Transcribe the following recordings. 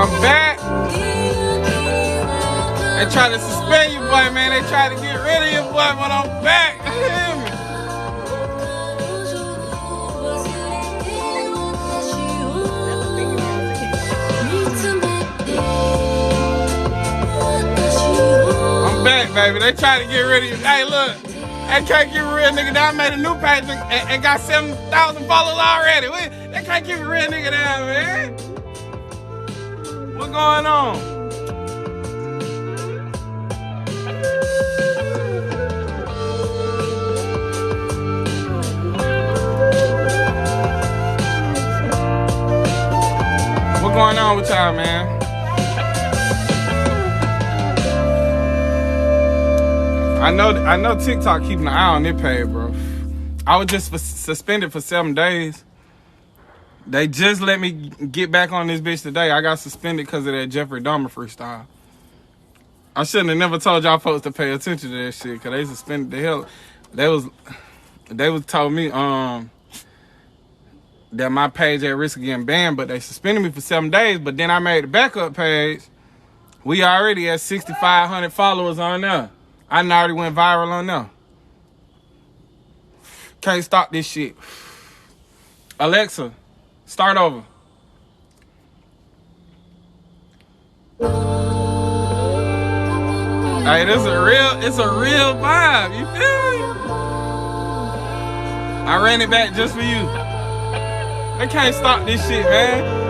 I'm back. They try to suspend you, boy, man. They try to get rid of you, boy, but I'm back. You hear me? I'm back, baby. They try to get rid of you. Hey, look. They can't keep a real nigga down. I made a new page and got 7,000 followers already. They can't keep a real nigga down, man. What's going on? What's going on with y'all, man? I know TikTok keeping an eye on their page, bro. I was just suspended for 7 days. They just let me get back on this bitch today. I got suspended because of that Jeffrey Dahmer freestyle. I shouldn't have never told y'all folks to pay attention to that shit, because they suspended the hell. They was told me that my page at risk of getting banned, but they suspended me for 7 days. But then I made the backup page. We already at 6,500 followers on there. I already went viral on there. Can't stop this shit. Alexa, start over. Hey, it's a real vibe. You feel me? I ran it back just for you. They can't stop this shit, man.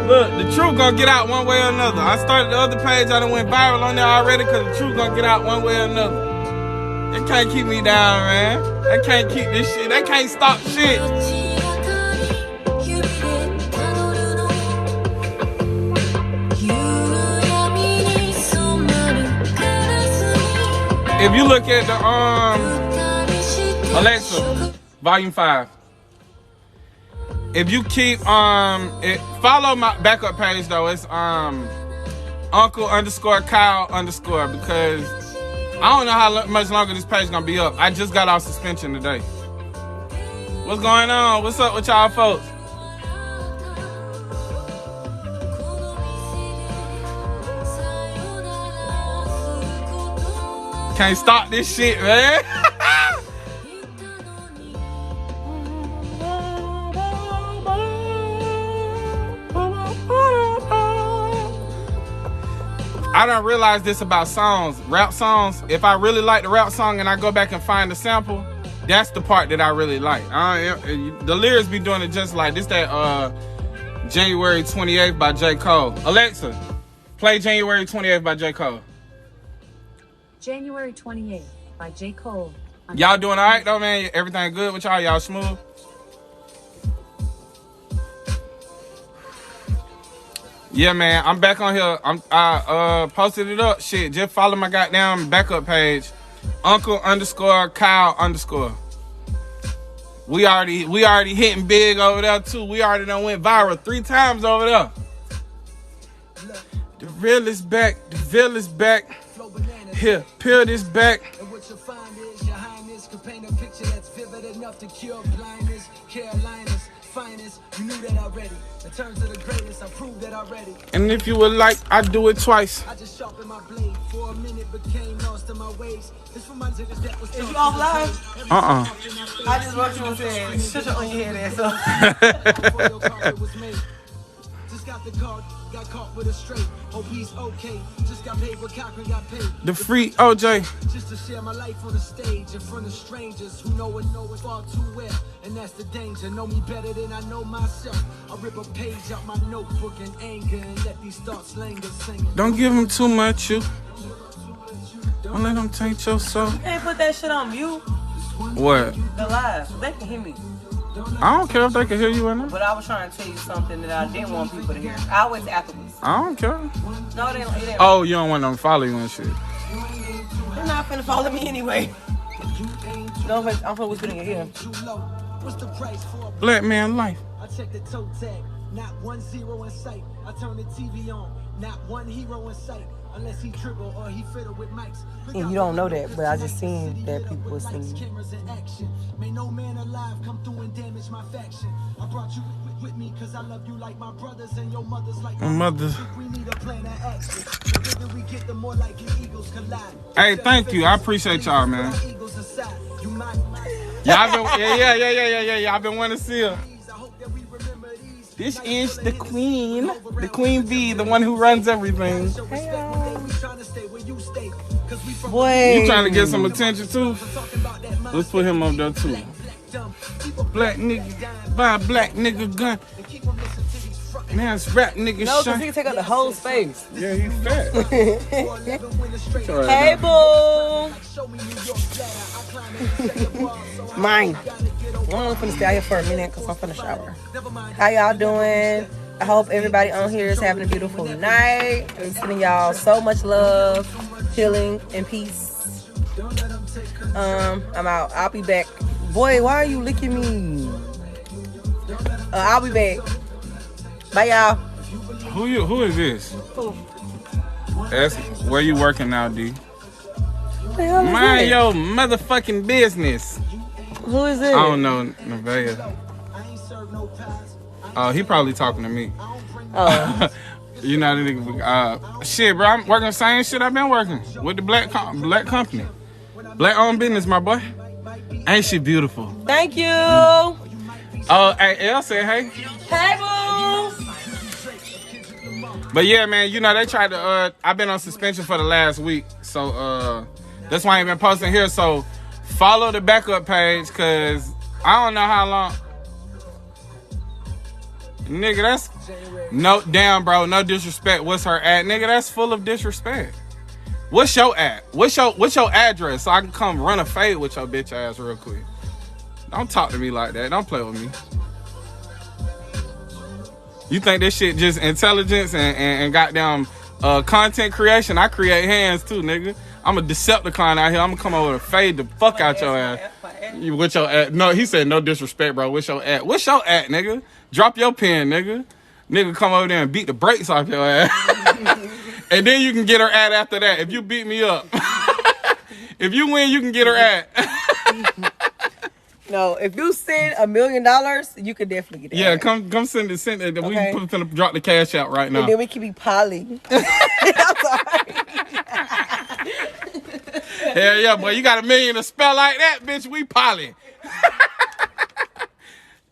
Look, the truth gonna get out one way or another. I started the other page, I done went viral on there already because the truth gonna get out one way or another. They can't keep me down, man. They can't keep this shit. They can't stop shit. If you look at the Alexa, volume 5. If you keep follow my backup page though, it's Uncle_Kyle_ because I don't know how much longer this page gonna be up. I just got off suspension today. What's going on? What's up with y'all folks? Can't stop this shit, man. I don't realize this about songs, rap songs. If I really like the rap song and I go back and find the sample, that's the part that I really like. The lyrics be doing it just like this. That January 28th by J. Cole. Alexa, play January 28th by J. Cole. January 28th by J. Cole. Y'all doing all right though, man? Everything good with y'all? Y'all smooth? Yeah, man, I'm back on here. I posted it up. Shit, just follow my goddamn backup page, Uncle_Kyle_. We already hitting big over there too. We already done went viral 3 times over there. The real is back. The veil is back. Here, peel this back. And what you find is your highness could paint a picture that's vivid enough to cure blindness. Carolina's finest, you knew that already. In terms of the greatest, I proved that already. And if you would like, I do it twice. I just sharpened my blade for a minute, became lost in my ways. This for my niggas that was. Is you off live? I just wrote you and said, shut your on your head ass up. Just got the card, got caught with a straight. Hope he's okay. Just got paid with Cochran, got paid. The free OJ. Just to share my life on the stage in front of strangers who know it far too well. And that's the danger. Know me better than I know myself. I rip a page out my notebook in anger and let these thoughts linger singing. Don't give him too much, you. Don't let him taint your soul. You can't put that shit on mute. What? The live. They can hear me. I don't care if they can hear you or not. But I was trying to tell you something that I didn't want people to hear. I always afterwards. I don't care. No, it ain't. Oh, you don't want them to follow you and shit. They're not finna follow me anyway. No, I'm finna whisper in your ear. Black man life. I check the toe tag, not 1 0 in sight. I turn the TV on, not one hero in sight. Unless he dribble or he fiddle with mics. And you don't know that, but I just seen that people were singing. Cameras in action. May no man alive come through and damage my faction. I brought you with me cause I love you like my brothers and your mothers like my mothers. We need a plan of action. The bigger we get, the more like eagles collide. Hey, thank you. I appreciate y'all, man. Eagles aside. You might. Y'all been, yeah. Y'all been wanting to see her. This is the queen bee, the one who runs everything. Hey, boy, You trying to get some attention too? Let's put him up there too. Black nigga, buy a black nigga gun. Now it's rap nigga no, shine. cause he can take up the whole space. Yeah, he's fat. Hey, boo. Mine. I'm finna stay out here for a minute because I'm finna shower. How y'all doing? I hope everybody on here is having a beautiful night. I'm sending y'all so much love, healing, and peace. I'm out. I'll be back. Boy, why are you licking me? I'll be back. Bye, y'all. Who is this? Who? That's where you working now, D? What the hell is Mind that? your motherfucking business. Who is it? I don't know, Nevaeh. Oh, he probably talking to me. Oh. You know the nigga. Shit, bro. I'm working the same shit I've been working with the black company, black owned business, my boy. Ain't she beautiful? Thank you. Oh, hey, Elle said hey. Hey, boo. But yeah, man, you know they tried to. I've been on suspension for the last week, so that's why I ain't been posting here. So follow the backup page, cause I don't know how long. Nigga, that's no damn, bro. No disrespect. What's her at, nigga? That's full of disrespect. What's your at? What's your address so I can come run a fade with your bitch ass real quick? Don't talk to me like that. Don't play with me. You think this shit just intelligence and goddamn content creation? I create hands too, nigga. I'm a Decepticon out here. I'm gonna come over and fade the fuck out your ass. You with your at? No, he said no disrespect, bro. What's your at? What's your at, nigga? Drop your pen, nigga. Nigga, come over there and beat the brakes off your ass. And then you can get her at after that. If you beat me up. If you win, you can get her at. No, if you send $1 million, you could definitely get it. Yeah, come send it. Okay. We finna drop the cash out right now. And then we can be poly. I'm sorry. Hell yeah, boy. You got $1 million to spell like that, bitch. We poly.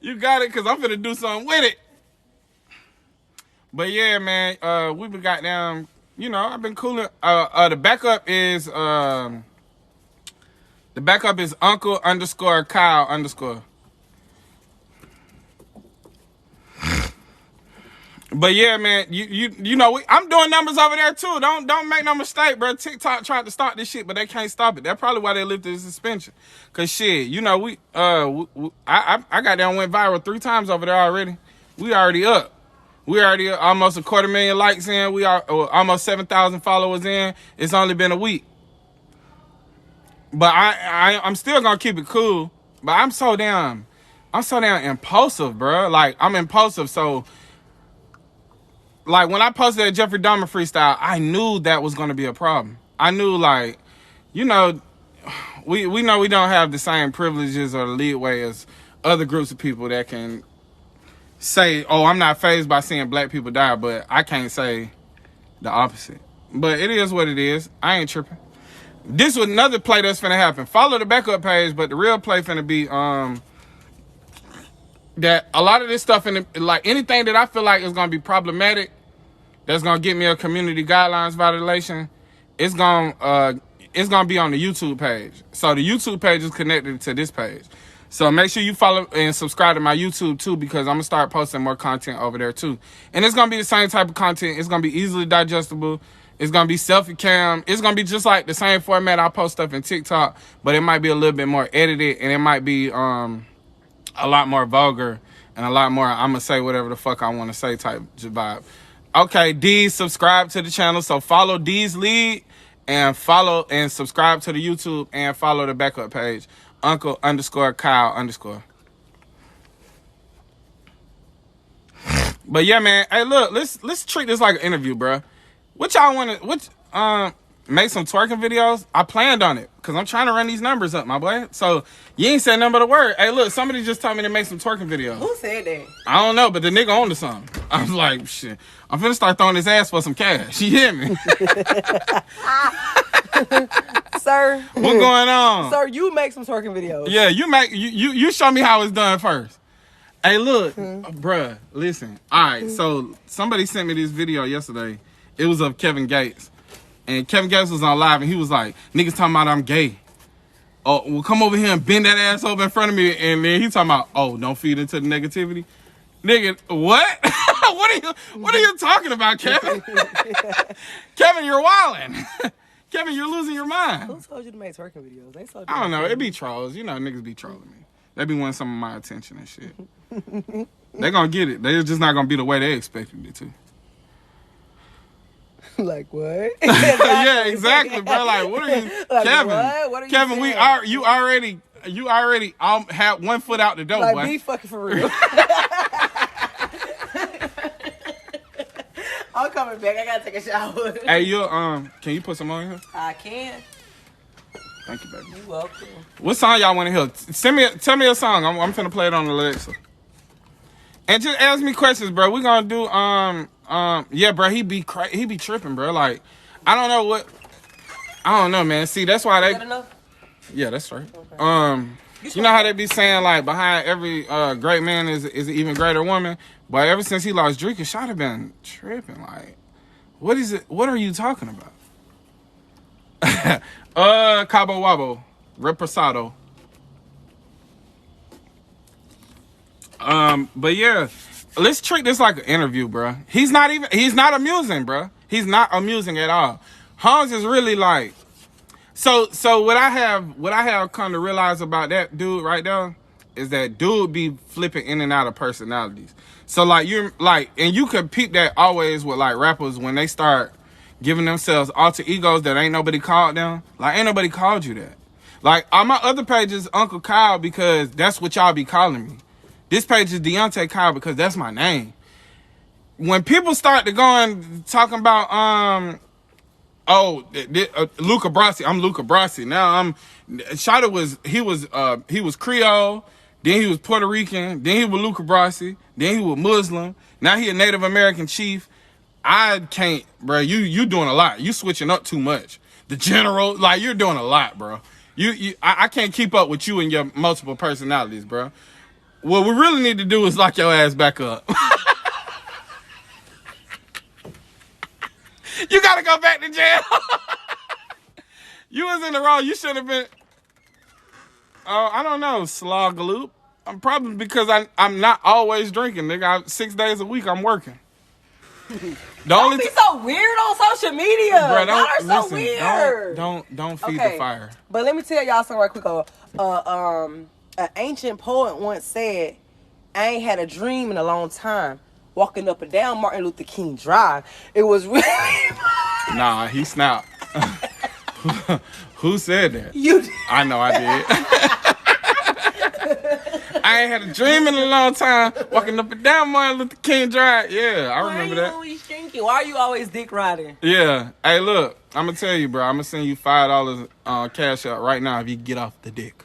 You got it, because I'm finna do something with it. But yeah, man, we been goddamn, you know, I've been cooling. The backup is Uncle_Kyle_. But yeah, man, you know, I'm doing numbers over there too. Don't make no mistake, bro. TikTok tried to start this shit, but they can't stop it. That's probably why they lifted the suspension. Cause shit, you know, I got down went viral 3 times over there already. We already up. We already almost 250,000 likes in. We are almost 7,000 followers in. It's only been a week. But I'm still gonna keep it cool. But I'm so damn impulsive, bro. Like I'm impulsive, so. Like, when I posted that Jeffrey Dahmer freestyle, I knew that was going to be a problem. I knew, like, you know, we know we don't have the same privileges or leeway as other groups of people that can say, oh, I'm not fazed by seeing black people die, but I can't say the opposite. But it is what it is. I ain't tripping. This was another play that's finna happen. Follow the backup page, but the real play finna be, that a lot of this stuff like anything that I feel like is gonna be problematic, that's gonna get me a community guidelines violation, it's gonna be on the YouTube page. So the YouTube page is connected to this page. So make sure you follow and subscribe to my YouTube too, because I'm gonna start posting more content over there too. And it's gonna be the same type of content. It's gonna be easily digestible. It's gonna be selfie cam. It's gonna be just like the same format I post stuff in TikTok, but it might be a little bit more edited, and it might be a lot more vulgar and a lot more I'm gonna say whatever the fuck I want to say type vibe. Okay, D, subscribe to the channel. So follow D's lead and follow and subscribe to the YouTube and follow the backup page, Uncle_Kyle_. But yeah, man. Hey, look, let's treat this like an interview, bro. What y'all want to? make some twerking videos, I planned on it because I'm trying to run these numbers up, my boy. So you ain't said nothing but a word. Hey, look, somebody just told me to make some twerking videos. Who said that? I don't know, but the nigga owned to something. I was like, shit, I'm finna start throwing his ass for some cash. You hear me? Sir. What going on? Sir, you make some twerking videos. Yeah, you show me how it's done first. Hey, look, bruh, listen. All right, so somebody sent me this video yesterday. It was of Kevin Gates. And Kevin Gates was on live, and he was like, niggas talking about I'm gay. Oh, well, come over here and bend that ass over in front of me. And then he talking about, oh, don't feed into the negativity. Nigga, what? What are you talking about, Kevin? Kevin, you're wilding. Kevin, you're losing your mind. Who told you to make twerking videos? They told you. I don't know. It be trolls. You know, niggas be trolling me. They be wanting some of my attention and shit. They gonna get it. They just not gonna be the way they expected it to. Like what? Yeah, exactly, bro. Like, what are you, like, Kevin? What are you Kevin, saying? you already had 1 foot out the door, like, boy. be fucking for real. I'm coming back. I gotta take a shower. Hey, you can you put some on here? I can. Thank you, baby. You welcome. What song y'all want to hear? Tell me a song. I'm finna play it on Alexa. And just ask me questions, bro. We gonna do yeah, bro. He be tripping, bro. Like, I don't know, man. See, that's why they. That enough? Yeah, that's right. Okay. You know how they be saying, like, behind every great man is an even greater woman? But ever since he lost drinking, Shot have been tripping. Like, what is it? What are you talking about? Cabo Wabo, Reposado. But yeah, let's treat this like an interview, bro. He's not amusing, bro. He's not amusing at all. Hans is really like, so what I have come to realize about that dude right there is that dude be flipping in and out of personalities. So like and you could peep that always with like rappers when they start giving themselves alter egos that ain't nobody called them. Like, ain't nobody called you that. Like, on my other page is Uncle Kyle because that's what y'all be calling me. This page is Deante Kyle because that's my name. When people start to go and talking about, Luca Brasi, I'm Luca Brasi. Now Shada he was Creole, then he was Puerto Rican, then he was Luca Brasi, then he was Muslim, now he a Native American chief. I can't, bro. You doing a lot. You switching up too much. The general, like, you're doing a lot, bro. I can't keep up with you and your multiple personalities, bro. What we really need to do is lock your ass back up. You gotta go back to jail. You was in the wrong. You should have been. I don't know, Slogaloop. I'm probably because I'm not always drinking, nigga. 6 days a week I'm working. Don't be so weird on social media. Bro, Y'all are so weird. Don't feed the fire. But let me tell y'all something right quick. An ancient poet once said, I ain't had a dream in a long time. Walking up and down Martin Luther King Drive. It was really... Nah, he snapped. Who said that? You did. I know I did. I ain't had a dream in a long time. Walking up and down Martin Luther King Drive. Yeah, I remember that. Why are you always drinking? Why are you always dick riding? Yeah. Hey, look, I'm going to tell you, bro. I'm going to send you $5 cash out right now if you get off the dick.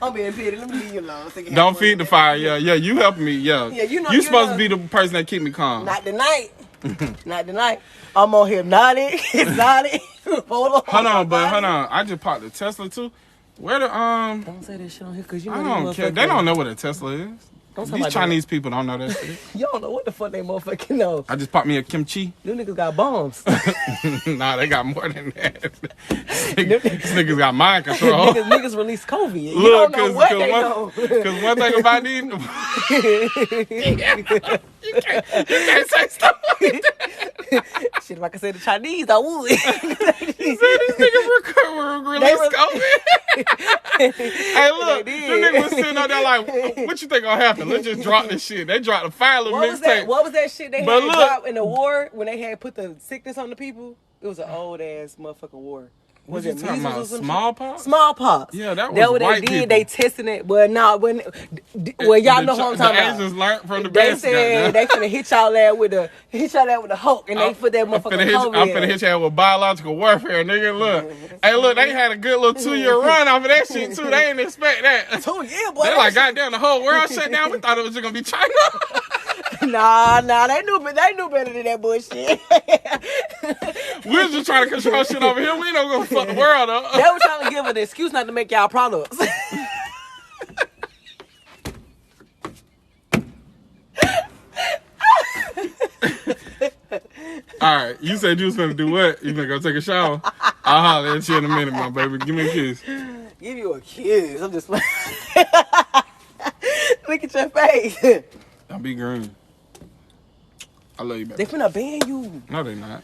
I'm being petty. Let me leave you alone. Don't feed the fire. Yeah, you helping me. Yeah. Yeah, you know you supposed to be the person that keep me calm. Not tonight. Not tonight. I'm on hypnotic. Hold on. I just popped the Tesla too. Where the Don't say that shit on here because you know I don't care. They don't know what a Tesla is. Don't These Chinese people don't know that shit. You don't know what the fuck they motherfucking know. I just popped me a kimchi. Them niggas got bombs. Nah, they got more than that. These niggas got mind control. niggas released COVID. Look, you don't know what they know. Because one thing about these... you can't say stuff like that. Shit, like I said, the Chinese, I would. You said these niggas released COVID? Hey, look, them niggas was sitting out there like, what you think gonna happen? Let's just drop this shit. They dropped a fire little mixtape. What was that shit they had dropped in the war when they had put the sickness on the people? It was an old ass motherfucking war. What Was you it talking measles about? or some shit? Smallpox? Smallpox. Yeah, that was That what white they did. people. They testing it, but no, y'all know what I'm talking The about. Asians learned from the They best. said they finna hit y'all there with the Hulk, and they put that I'm finna motherfucker hit COVID. you with biological warfare, nigga. Look, hey, look, they had a good little 2-year run off of that shit too. They didn't expect that. 2 years, boy. They like, goddamn, the whole world shut down. We thought it was just gonna be China. Nah, they knew better than that bullshit. We was just trying to control shit over here. We ain't gonna fuck the world up. They were trying to give an excuse not to make y'all products. All right, you said you was gonna do what? You gonna go take a shower? I'll holler at you in a minute, my baby. Give me a kiss. Give you a kiss. I'm just Look at your face. I'll be green. I love you, baby. They finna ban you. No, they not.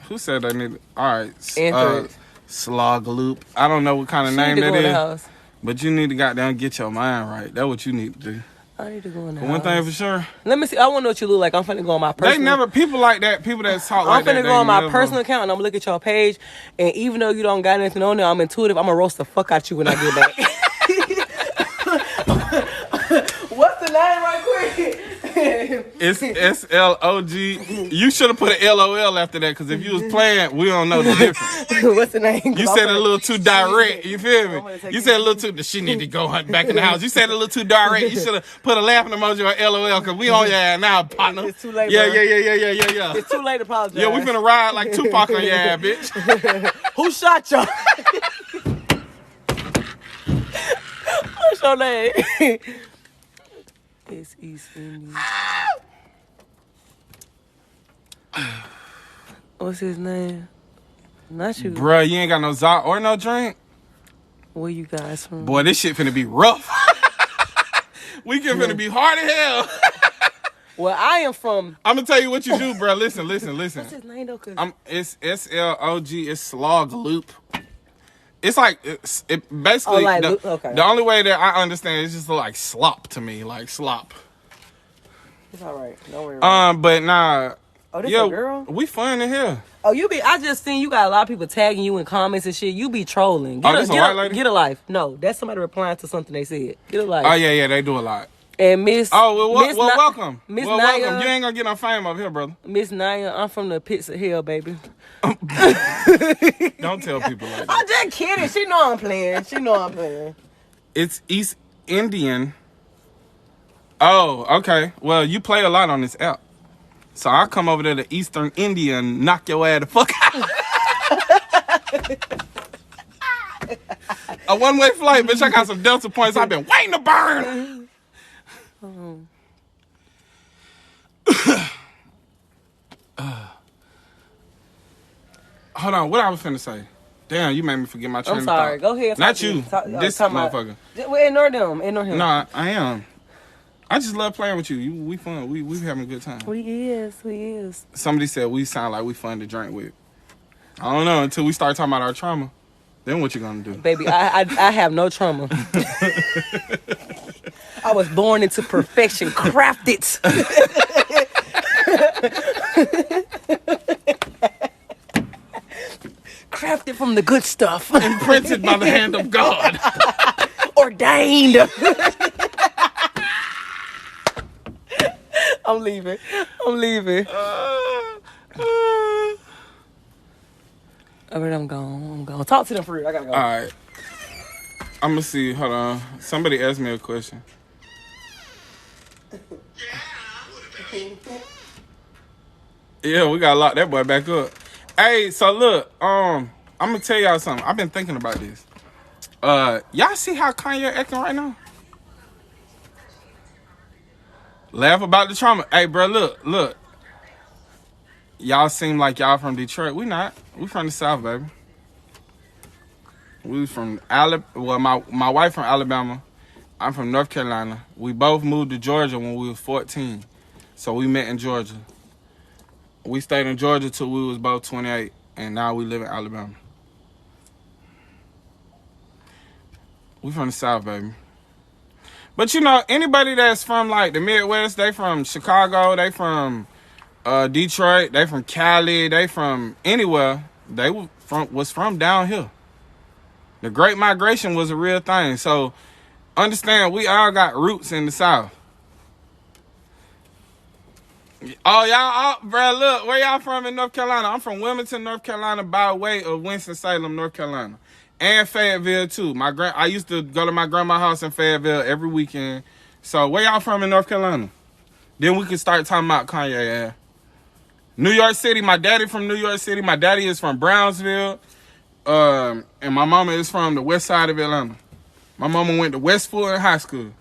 Who said I need? All right, Anthrax. Slog Loop. I don't know what kind of She name need to that go in the is, house. but you need to goddamn get your mind right. That's what you need to do. I need to go in the But house. one thing for sure, Let me see. I want to know what you look like. I'm finna go on my personal. they never people like that. People that talk like I'm that. finna they go on my never- personal account and I'm gonna look at your page. And even though you don't got anything on there, I'm intuitive. I'm gonna roast the fuck out you when I get back. What's the name right quick? It's SLOG. You should have put an LOL after that, because if you was playing, we don't know the difference. What's the name? You said it a little too direct. You feel I'm gonna me? take You it said a little too. She need to go back in the house. You said it a little too direct. You should have put a laughing emoji or LOL, because we on your ass now, partner. It's too late, Yeah, bro. yeah. It's too late to apologize. Yeah, we finna ride like Tupac on your ass, bitch. Who shot y'all? What's your name? It's East Indian. What's his name? Not you. Bruh, you ain't got no Zot or no drink? Where you guys from? Boy, this shit finna be rough. Finna be hard as hell. Well, I am from. I'm gonna tell you what you do, bruh. Listen. What's his name though? Cause It's SLOG. It's Slog Loop. It's like it basically. Okay. The only way that I understand is just like slop to me, like slop. It's all right. Don't worry. About it. But nah. Oh, this Yeah, a girl? we fun in here. Oh, you be. I just seen you got a lot of people tagging you in comments and shit. You be trolling. Oh, this a white lady? Get a life. No, that's somebody replying to something they said. Get a life. Oh yeah, they do a lot. And Miss. Oh Miss welcome. Miss Well, Naya. welcome. You ain't gonna get no fame up here, brother. Miss Naya, I'm from the pits of hell, baby. Don't tell people like that. I'm just kidding. She know I'm playing. It's East Indian. Oh, okay. Well, you play a lot on this app. So I'll come over there to Eastern India and knock your ass the fuck out. A one-way flight, bitch. I got some Delta points I've been waiting to burn. Hold on, what I was finna say? Damn, you made me forget my train I'm of sorry. thought. Go ahead. Not you. This motherfucker. Well, ignore them. Ignore him. No, I am. I just love playing with you. We fun. We having a good time. We is. Somebody said we sound like we fun to drink with. I don't know until we start talking about our trauma. Then what you gonna do? Baby, I have no trauma. I was born into perfection, crafted. Crafted from the good stuff. Imprinted by the hand of God. Ordained. I'm leaving. All right, I'm gone. Talk to them for real. I gotta go. All right. I'm gonna see. Hold on. Somebody asked me a question. Yeah, we gotta lock that boy back up. Hey, so look, I'm gonna tell y'all something. I've been thinking about this. Y'all see how Kanye acting right now? Laugh about the trauma. Hey, bro, look. Y'all seem like y'all from Detroit. We not. We from the South, baby. We from Alabama. Well, my wife from Alabama. I'm from North Carolina. We both moved to Georgia when we was 14. So we met in Georgia. We stayed in Georgia till we was about 28, and now we live in Alabama. We from the South, baby. But you know, anybody that's from like the Midwest, they from Chicago, they from Detroit, they from Cali, they from anywhere, they will was from down here. The Great Migration was a real thing. So understand, we all got roots in the South. Oh, y'all, bro, look, where y'all from in North Carolina? I'm from Wilmington, North Carolina, by way of Winston-Salem, North Carolina. And Fayetteville, too. I used to go to my grandma's house in Fayetteville every weekend. So, where y'all from in North Carolina? Then we can start talking about Kanye, yeah. New York City, my daddy from New York City. My daddy is from Brownsville. And my mama is from the west side of Atlanta. My mama went to West Fulton High School.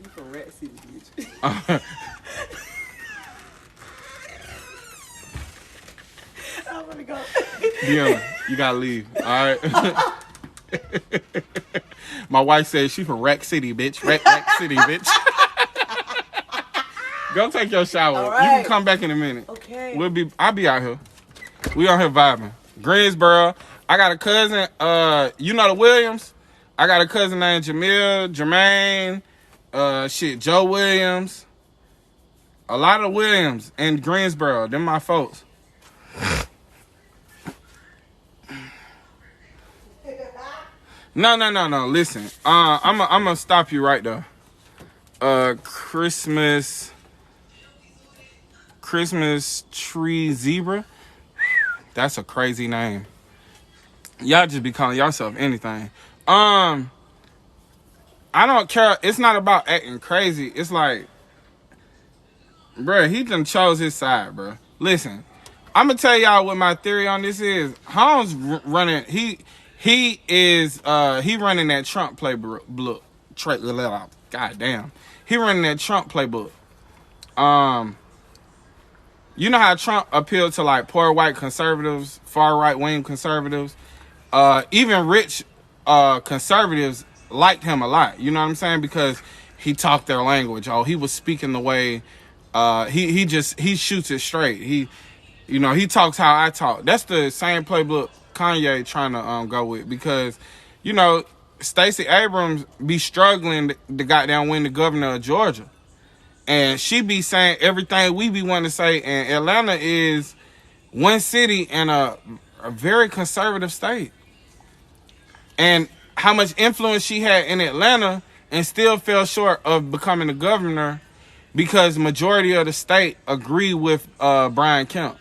You from Rat City, bitch. I'm gonna go. Deante, you gotta leave. All right. My wife said she from Rack City, bitch. Rack City, bitch. Go take your shower. All right. You can come back in a minute. Okay. I'll be out here. We out here vibing. Greensboro. I got a cousin. You know the Williams? I got a cousin named Jamil, Jermaine, Joe Williams. A lot of Williams in Greensboro. Them my folks. No. Listen, I'm gonna stop you right there. Christmas tree zebra. That's a crazy name. Y'all just be calling yourself anything. I don't care. It's not about acting crazy. It's like, bruh, he done chose his side, bruh. Listen, I'm gonna tell y'all what my theory on this is. Holmes running. He running that Trump playbook. God damn. He running that Trump playbook. You know how Trump appealed to like poor white conservatives, far right wing conservatives. Even rich conservatives liked him a lot. You know what I'm saying? Because he talked their language. Oh, he was speaking the way he shoots it straight. He talks how I talk. That's the same playbook Kanye trying to go with, because Stacey Abrams be struggling to goddamn win the governor of Georgia, and she be saying everything we be wanting to say. And Atlanta is one city and a very conservative state, and how much influence she had in Atlanta and still fell short of becoming the governor because majority of the state agree with Brian Kemp.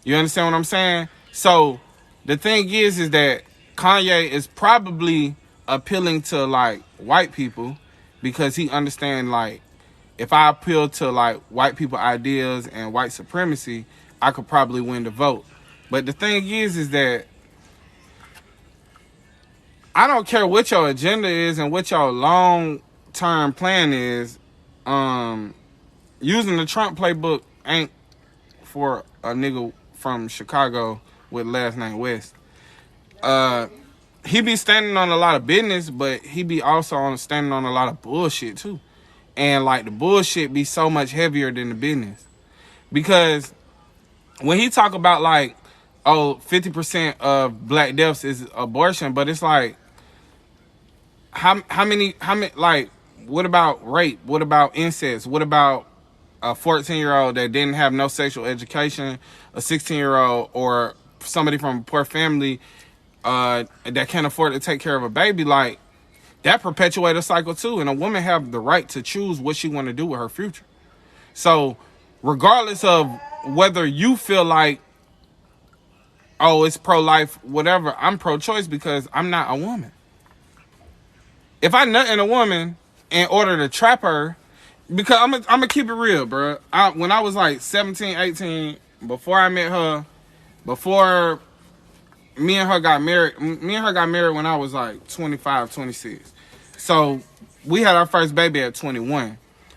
You understand what I'm saying? So the thing is that Kanye is probably appealing to like white people because he understands, like, if I appeal to like white people ideas and white supremacy, I could probably win the vote. But the thing is that I don't care what your agenda is and what your long-term plan is. Using the Trump playbook ain't for a nigga from Chicago with last name West. He be standing on a lot of business, but he be also standing on a lot of bullshit too. And like the bullshit be so much heavier than the business. Because when he talk about like, 50% of black deaths is abortion, but it's like, how many, like, what about rape? What about incest? What about a 14-year-old that didn't have no sexual education, a 16-year-old, or somebody from a poor family that can't afford to take care of a baby? Like, that perpetuates a cycle too. And a woman have the right to choose what she want to do with her future. So regardless of whether you feel like, oh, it's pro-life, whatever, I'm pro-choice because I'm not a woman. If I nut in a woman in order to trap her, because I'm gonna keep it real, bro. When I was like 17, 18, before I met her, before me and her got married when I was like 25, 26. So we had our first baby at 21.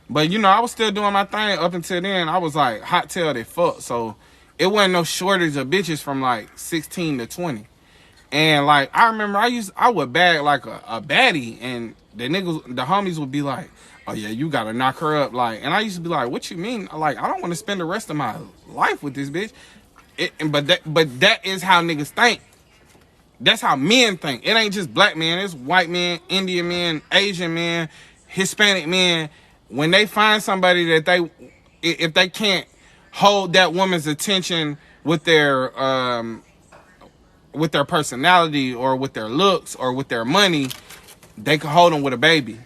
But I was still doing my thing up until then. I was like hot tailed as fuck. So it wasn't no shortage of bitches from like 16 to 20. And like, I remember I would bag like a baddie, and the homies would be like, oh yeah, you gotta knock her up. Like, and I used to be like, what you mean? Like, I don't want to spend the rest of my life with this bitch. But that is how niggas think. That's how men think. It ain't just black men. It's white men, Indian men, Asian men, Hispanic men. When they find somebody that if they can't hold that woman's attention with their their personality or with their looks or with their money, they can hold them with a baby.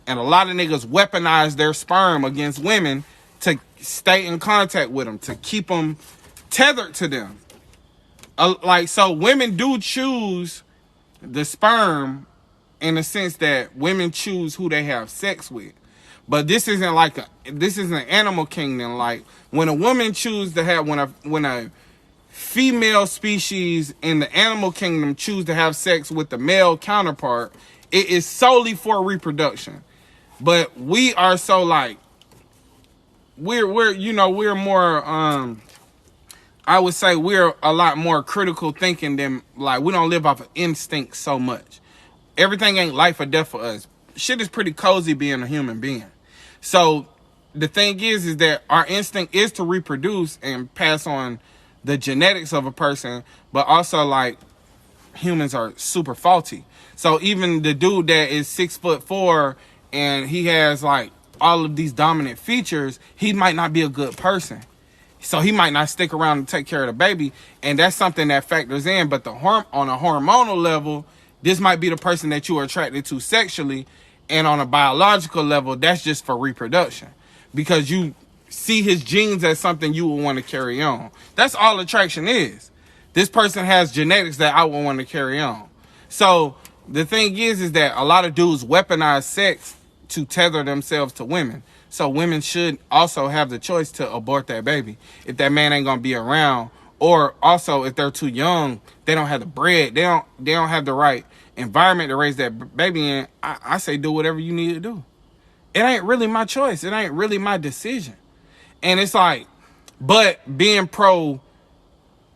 And a lot of niggas weaponize their sperm against women to stay in contact with them, to keep them tethered to them. So women do choose the sperm in the sense that women choose who they have sex with. But this isn't animal kingdom. Like when a woman chooses to have, when a female species in the animal kingdom choose to have sex with the male counterpart, it is solely for reproduction. But we are so like, we're more, I would say we're a lot more critical thinking than, like, we don't live off of instinct so much. Everything ain't life or death for us. Shit is pretty cozy being a human being. So the thing is that our instinct is to reproduce and pass on the genetics of a person, but also like humans are super faulty. So even the dude that is 6'4" and he has like all of these dominant features, he might not be a good person. So he might not stick around and take care of the baby. And that's something that factors in. But on a hormonal level, this might be the person that you are attracted to sexually. And on a biological level, that's just for reproduction. Because you see his genes as something you would want to carry on. That's all attraction is. This person has genetics that I would want to carry on. So the thing is that a lot of dudes weaponize sex to tether themselves to women. So women should also have the choice to abort that baby if that man ain't gonna be around, or also if they're too young, they don't have the bread, they don't have the right environment to raise that baby in. I say do whatever you need to do. It ain't really my choice. It ain't really my decision. And it's like, but being pro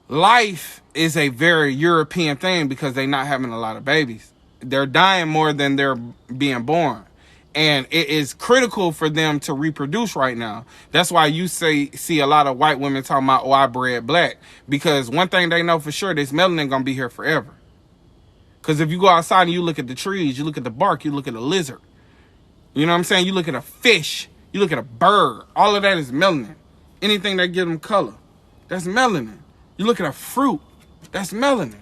life is a very European thing because they're not having a lot of babies. They're dying more than they're being born. And it is critical for them to reproduce right now. That's why you see a lot of white women talking about, oh, I bred black. Because one thing they know for sure, this melanin gonna be here forever. Because if you go outside and you look at the trees, you look at the bark, you look at a lizard. You know what I'm saying? You look at a fish, you look at a bird. All of that is melanin. Anything that gives them color, that's melanin. You look at a fruit, that's melanin.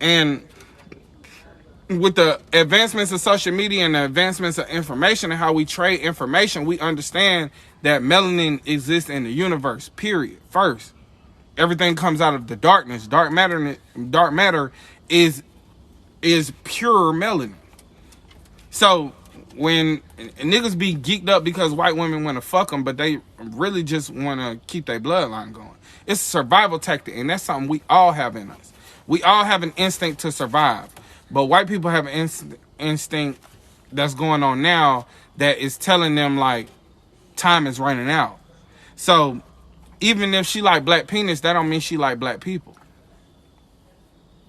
And with the advancements of social media and the advancements of information and how we trade information, we understand that melanin exists in the universe, period. First, everything comes out of the darkness. Dark matter is pure melanin. So when niggas be geeked up because white women want to fuck them, but they really just want to keep their bloodline going, it's a survival tactic, and that's something we all have in us. We all have an instinct to survive. But white people have an instinct that's going on now that is telling them, like, time is running out. So even if she like black penis, that don't mean she like black people.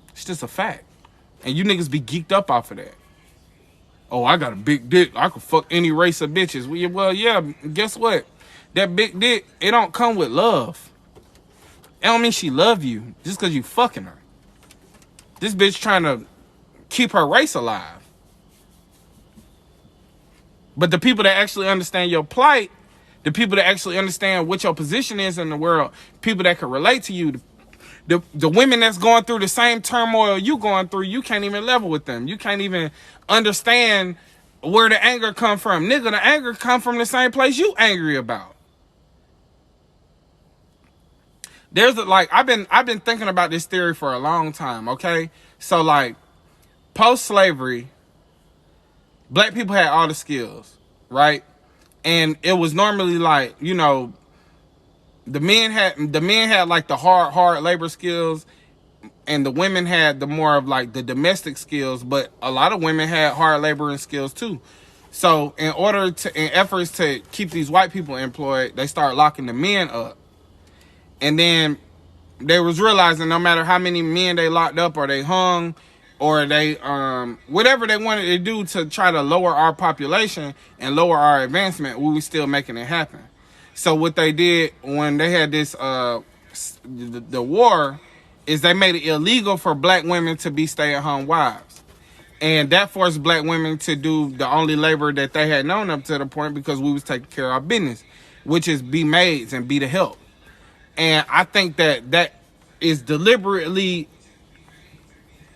It's just a fact. And you niggas be geeked up off of that. Oh, I got a big dick. I could fuck any race of bitches. Well, yeah, guess what? That big dick, it don't come with love. It don't mean she love you just because you fucking her. This bitch trying to keep her race alive. But the people that actually understand your plight, the people that actually understand what your position is in the world, people that can relate to you, the women that's going through the same turmoil you going through, you can't even level with them. You can't even understand where the anger come from. Nigga, the anger come from the same place you angry about. There's I've been thinking about this theory for a long time, okay? So like post-slavery, black people had all the skills, right? And it was normally like, you know, the men had like the hard labor skills, and the women had the more of like the domestic skills, but a lot of women had hard laboring skills too. So in efforts to keep these white people employed, they start locking the men up. And then they was realizing no matter how many men they locked up or they hung or they whatever they wanted to do to try to lower our population and lower our advancement, we were still making it happen. So what they did when they had this the war is they made it illegal for black women to be stay-at-home wives. And that forced black women to do the only labor that they had known up to the point, because we was taking care of our business, which is be maids and be the help. And I think that is deliberately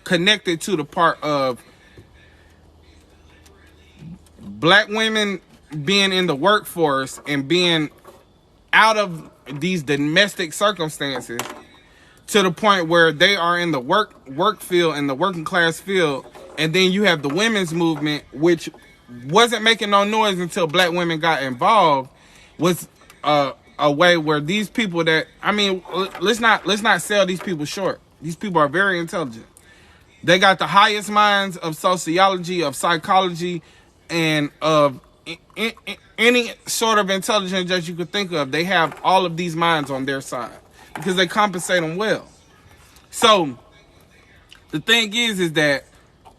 connected to the part of black women being in the workforce and being out of these domestic circumstances to the point where they are in the work field, in the working class field. And then you have the women's movement, which wasn't making no noise until black women got involved, was a way where these people that, I mean, let's not sell these people short. These people are very intelligent. They got the highest minds of sociology, of psychology, and of any sort of intelligence that you could think of. They have all of these minds on their side because they compensate them well. So the thing is that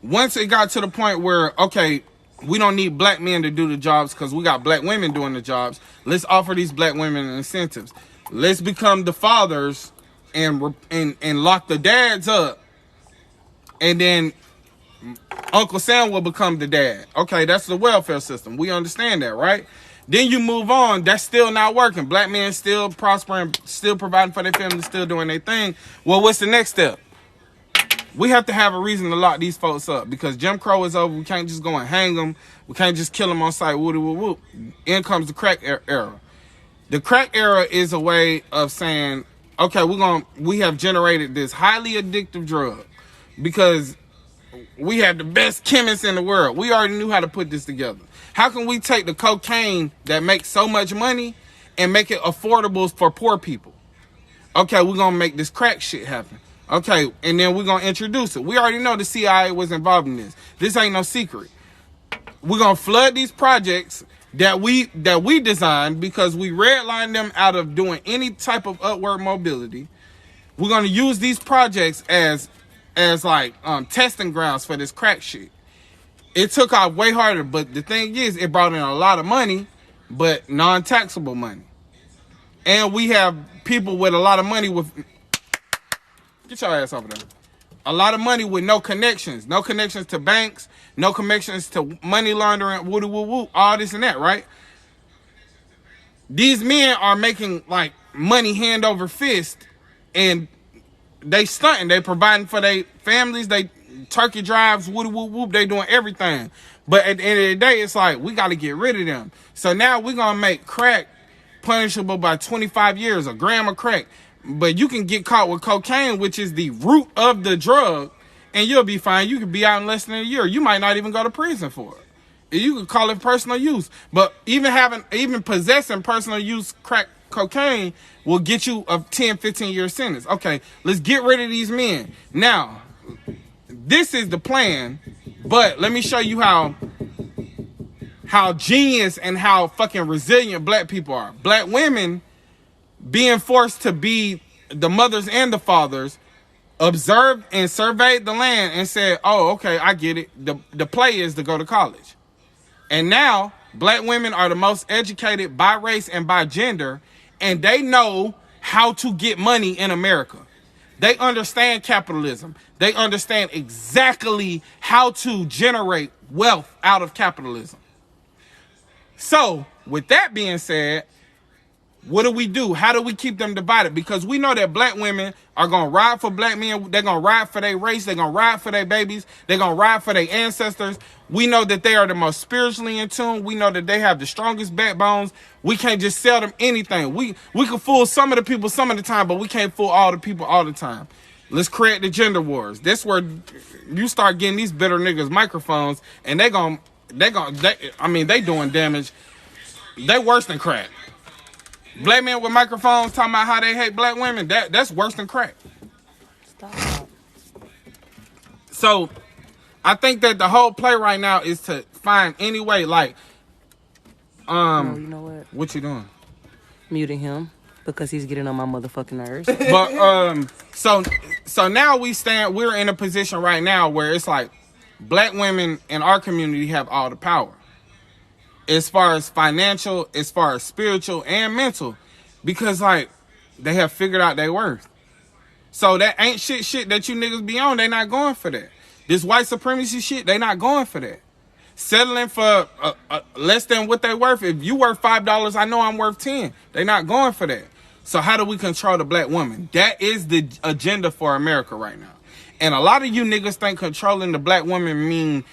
once it got to the point where, okay, we don't need black men to do the jobs because we got black women doing the jobs. Let's offer these black women incentives. Let's become the fathers and lock the dads up. And then Uncle Sam will become the dad. Okay, that's the welfare system. We understand that, right? Then you move on. That's still not working. Black men still prospering, still providing for their family, still doing their thing. Well, what's the next step? We have to have a reason to lock these folks up because Jim Crow is over. We can't just go and hang them. We can't just kill them on sight. Woody woo woo. In comes the crack era. The crack era is a way of saying, okay, we have generated this highly addictive drug because we have the best chemists in the world. We already knew how to put this together. How can we take the cocaine that makes so much money and make it affordable for poor people? Okay, we're going to make this crack shit happen. Okay, and then we're going to introduce it. We already know the CIA was involved in this. This ain't no secret. We're going to flood these projects that we designed because we redlined them out of doing any type of upward mobility. We're going to use these projects as like testing grounds for this crack shit. It took off way harder, but the thing is, it brought in a lot of money, but non-taxable money. And we have people with a lot of money with... Get your ass over there. A lot of money with no connections. No connections to banks. No connections to money laundering. Woo woo woo. All this and that, right? These men are making like money hand over fist. And they stunting. They providing for their families. They turkey drives. Woo woo woo. They doing everything. But at the end of the day, it's like, we got to get rid of them. So now we're going to make crack punishable by 25 years. A gram of crack. But you can get caught with cocaine, which is the root of the drug, and you'll be fine. You could be out in less than a year. You might not even go to prison for it. You could call it personal use. But even possessing personal use crack cocaine will get you a 10, 15-year sentence. Okay, let's get rid of these men. Now, this is the plan, but let me show you how genius and how fucking resilient black people are. Black women being forced to be the mothers and the fathers, observed and surveyed the land and said, oh, okay, I get it. The play is to go to college. And now black women are the most educated by race and by gender, and they know how to get money in America. They understand capitalism. They understand exactly how to generate wealth out of capitalism. So with that being said, what do? How do we keep them divided? Because we know that black women are going to ride for black men. They're going to ride for their race. They're going to ride for their babies. They're going to ride for their ancestors. We know that they are the most spiritually in tune. We know that they have the strongest backbones. We can't just sell them anything. We can fool some of the people some of the time, but we can't fool all the people all the time. Let's create the gender wars. That's where you start getting these bitter niggas microphones, and they doing damage. They worse than crack. Black men with microphones talking about how they hate black women, that's worse than crack. Stop. So, I think that the whole play right now is to find any way, like, No, you know what? What you doing? Muting him because he's getting on my motherfucking nerves. But so now we're in a position right now where it's like black women in our community have all the power. As far as financial, as far as spiritual and mental, because like they have figured out their worth. So that ain't shit that you niggas be on. They not going for that. This white supremacy shit, they not going for that. Settling for less than what they worth. If you worth $5, I know I'm worth 10. They not going for that. So how do we control the black woman? That is the agenda for America right now. And a lot of you niggas think controlling the black woman mean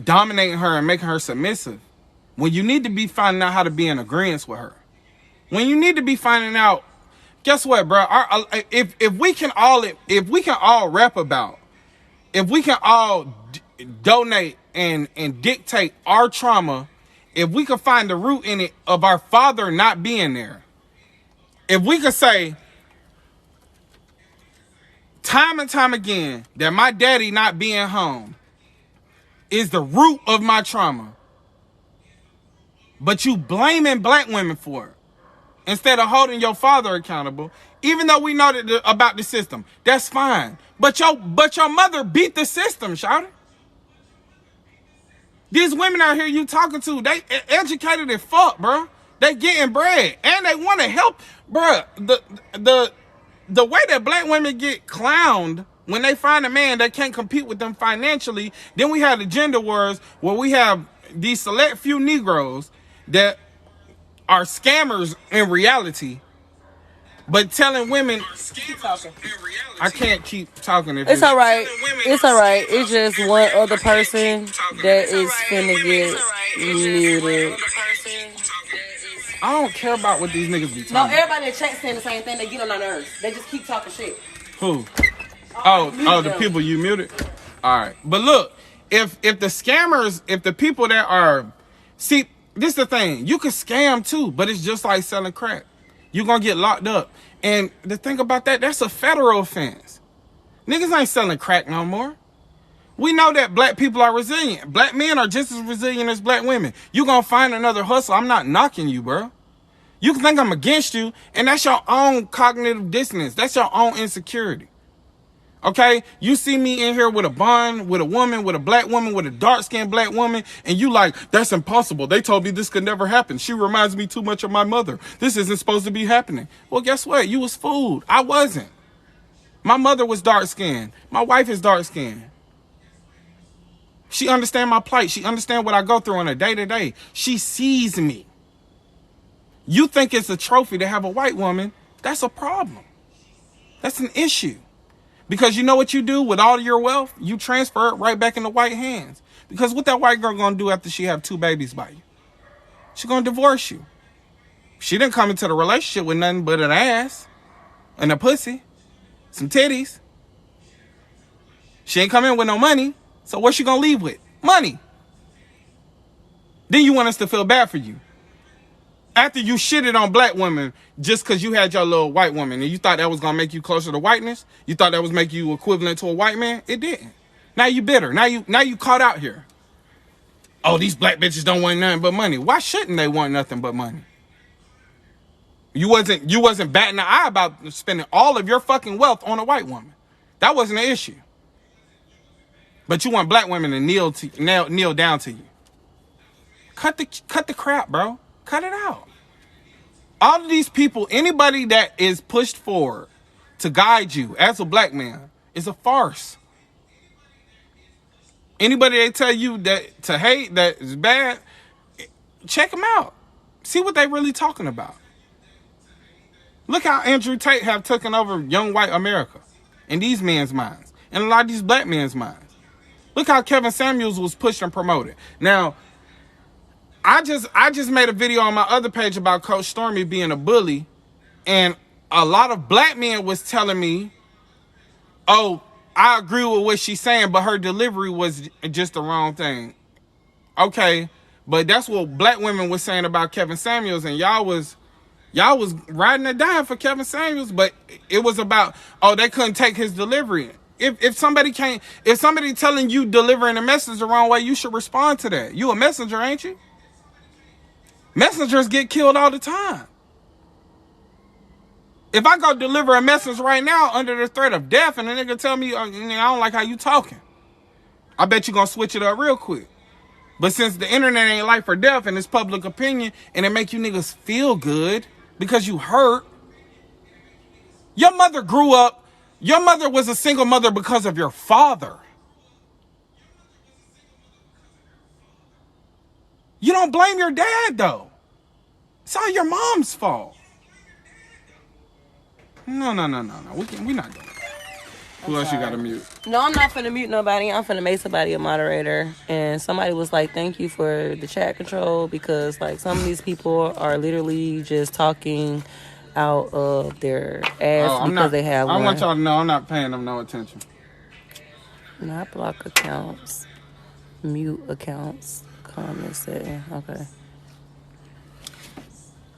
dominating her and making her submissive. When you need to be finding out how to be in agreement with her. When you need to be finding out, guess what, bro? If we can all rap about, if we can all donate and dictate our trauma, if we can find the root in it of our father not being there, if we could say time and time again that my daddy not being home is the root of my trauma, but you blaming black women for it instead of holding your father accountable, even though we know that about the system, that's fine. But your mother beat the system, shawty. These women out here you talking to, they educated as fuck, bro. They getting bread and they want to help, bro. The way that black women get clowned when they find a man that can't compete with them financially, then we have the gender wars where we have these select few Negroes that are scammers in reality, but telling women, I can't keep talking. It's all right. It's all right. It's just one other person that is finna get muted. I don't care about what these niggas be talking. No, everybody in the chat saying the same thing. They get on our nerves. They just keep talking shit. Who? Oh, the people you muted? All right. But look, if the scammers, if the people that are, see, this is the thing. You can scam too, but it's just like selling crack. You're going to get locked up. And the thing about that, that's a federal offense. Niggas ain't selling crack no more. We know that black people are resilient. Black men are just as resilient as black women. You gonna find another hustle. I'm not knocking you, bro. You can think I'm against you, and that's your own cognitive dissonance. That's your own insecurity. Okay? You see me in here with a bond, with a woman, with a black woman, with a dark-skinned black woman, and you like, that's impossible. They told me this could never happen. She reminds me too much of my mother. This isn't supposed to be happening. Well, guess what? You was fooled. I wasn't. My mother was dark-skinned. My wife is dark-skinned. She understand my plight. She understand what I go through on a day-to-day. She sees me. You think it's a trophy to have a white woman. That's a problem. That's an issue. Because you know what you do with all your wealth? You transfer it right back into white hands. Because what that white girl gonna do after she have 2 babies by you? She gonna divorce you. She didn't come into the relationship with nothing but an ass and a pussy, some titties. She ain't come in with no money. So what's she gonna leave with? Money. Then you want us to feel bad for you. After you shitted on black women just because you had your little white woman and you thought that was gonna make you closer to whiteness, you thought that was make you equivalent to a white man, it didn't. Now you bitter. Now you caught out here. Oh, these black bitches don't want nothing but money. Why shouldn't they want nothing but money? You wasn't batting an eye about spending all of your fucking wealth on a white woman. That wasn't an issue. But you want black women to kneel down to you. Cut the crap, bro. Cut it out. All of these people, anybody that is pushed forward to guide you as a black man is a farce. Anybody they tell you that to hate, that is bad, check them out. See what they really talking about. Look how Andrew Tate have taken over young white America in these men's minds and a lot of these black men's minds. Look how Kevin Samuels was pushed and promoted. Now, I just made a video on my other page about Coach Stormy being a bully, and a lot of black men was telling me, oh, I agree with what she's saying, but her delivery was just the wrong thing. Okay, but that's what black women was saying about Kevin Samuels, and y'all was riding or dying for Kevin Samuels, but it was about, oh, they couldn't take his delivery. If somebody telling you delivering a message the wrong way, you should respond to that. You a messenger, ain't you? Messengers get killed all the time. If I go deliver a message right now under the threat of death and the nigga tell me, I don't like how you talking, I bet you gonna switch it up real quick. But since the internet ain't life or death and it's public opinion and it make you niggas feel good because you hurt. Your mother was a single mother because of your father. You don't blame your dad, though. It's all your mom's fault. No. We're not doing that. Who else you got to mute? No, I'm not finna mute nobody. I'm finna make somebody a moderator. And somebody was like, thank you for the chat control, because like some of these people are literally just talking out of their ass because they have one. I want y'all to know I'm not paying them no attention. Not block accounts, mute accounts, comment setting. Okay.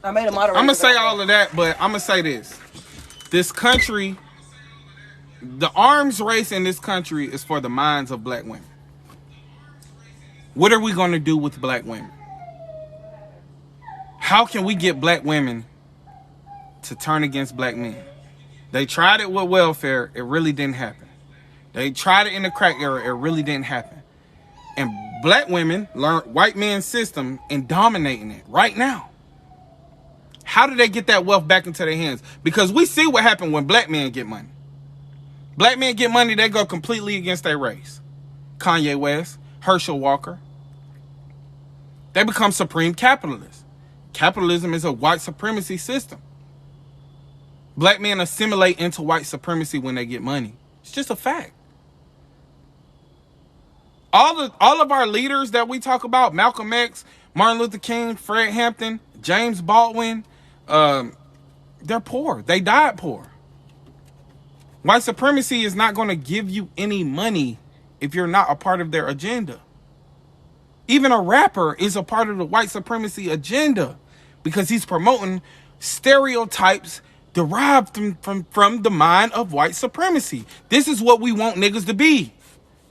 I made a moderator. I'm going to say all of that, but I'm going to say this. This country, the arms race in this country is for the minds of black women. What are we going to do with black women? How can we get black women to turn against black men? They tried it with welfare. It really didn't happen. They tried it in the crack era. It really didn't happen. And black women learned white men's system and dominating it right now. How do they get that wealth back into their hands? Because we see what happened when black men get money. Black men get money, they go completely against their race. Kanye West, Herschel Walker. They become supreme capitalists. Capitalism is a white supremacy system. Black men assimilate into white supremacy when they get money. It's just a fact. All of our leaders that we talk about, Malcolm X, Martin Luther King, Fred Hampton, James Baldwin, they're poor. They died poor. White supremacy is not going to give you any money if you're not a part of their agenda. Even a rapper is a part of the white supremacy agenda because he's promoting stereotypes derived from the mind of white supremacy. This is what we want niggas to be.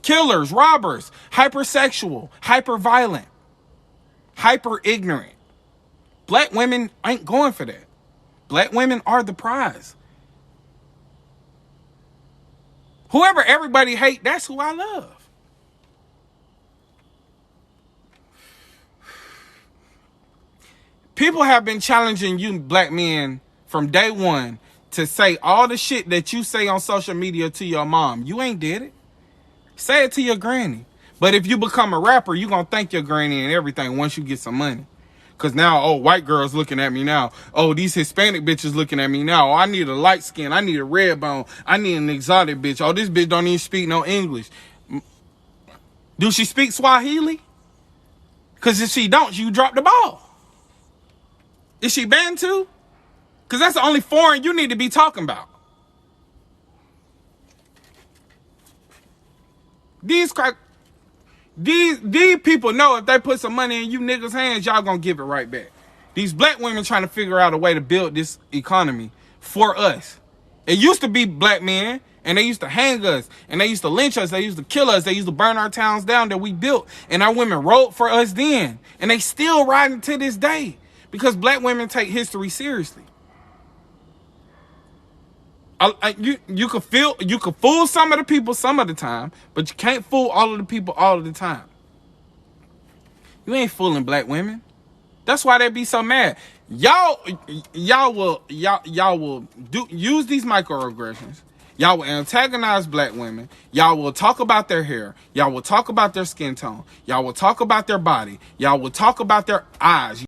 Killers, robbers, hypersexual, hyper-violent, hyper-ignorant. Black women ain't going for that. Black women are the prize. Whoever everybody hate, that's who I love. People have been challenging you black men from day one to say all the shit that you say on social media to your mom. You ain't did it. Say it to your granny. But if you become a rapper, you gonna thank your granny and everything once you get some money. Cause now, oh, white girls looking at me now. Oh, these Hispanic bitches looking at me now. Oh, I need a light skin. I need a red bone. I need an exotic bitch. Oh, this bitch don't even speak no English. Do she speak Swahili? Cause if she don't, you drop the ball. Is she Bantu? Cause that's the only foreign you need to be talking about. These people know if they put some money in you niggas' hands, y'all gonna give it right back. These black women trying to figure out a way to build this economy for us. It used to be black men, and they used to hang us, and they used to lynch us, they used to kill us, they used to burn our towns down that we built, and our women wrote for us then. And they still riding to this day because black women take history seriously. You could fool some of the people some of the time, but you can't fool all of the people all of the time. You ain't fooling black women. That's why they be so mad. Y'all will use these microaggressions. Y'all will antagonize black women. Y'all will talk about their hair. Y'all will talk about their skin tone. Y'all will talk about their body. Y'all will talk about their eyes.